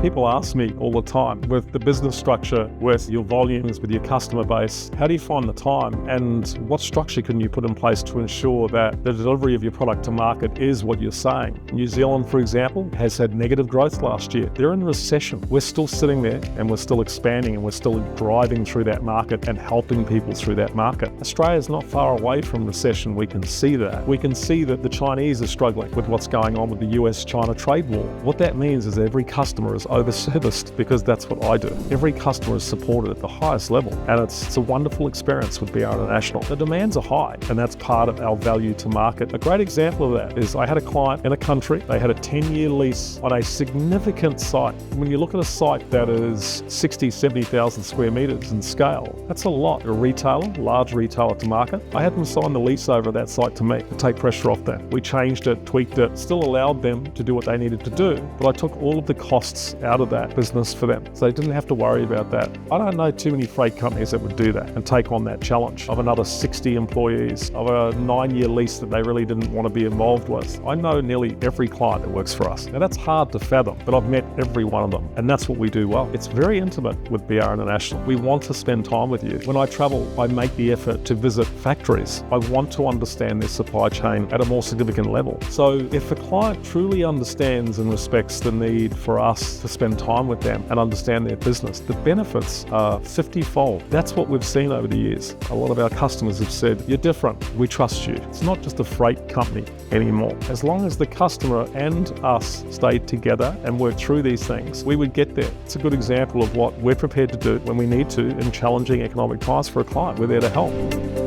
People ask me all the time, with the business structure, with your volumes, with your customer base, how do you find the time and what structure can you put in place to ensure that the delivery of your product to market is what you're saying? New Zealand, for example, has had negative growth last year. They're in recession. We're still sitting there and we're still expanding and we're still driving through that market and helping people through that market. Australia's not far away from recession. We can see that. We can see that the Chinese are struggling with what's going on with the US-China trade war. What that means is every customer is over-serviced, because that's what I do. Every customer is supported at the highest level, and it's a wonderful experience with BR International. The demands are high, and that's part of our value to market. A great example of that is I had a client in a country. They had a 10-year lease on a significant site. When you look at a site that is 60, 70,000 square meters in scale, that's a lot. A retailer, large retailer to market. I had them sign the lease over that site to me to take pressure off that. We changed it, tweaked it, still allowed them to do what they needed to do, but I took all of the costs out of that business for them, so they didn't have to worry about that. I don't know too many freight companies that would do that and take on that challenge of another 60 employees, of a 9-year lease that they really didn't want to be involved with. I know nearly every client that works for us. Now that's hard to fathom, but I've met every one of them, and that's what we do well. It's very intimate with BR International. We want to spend time with you. When I travel, I make the effort to visit factories. I want to understand their supply chain at a more significant level. So if a client truly understands and respects the need for us to spend time with them and understand their business, the benefits are 50-fold. That's what we've seen over the years. A lot of our customers have said, "You're different, we trust you." It's not just a freight company anymore. As long as the customer and us stay together and work through these things, we would get there. It's a good example of what we're prepared to do when we need to in challenging economic times for a client. We're there to help.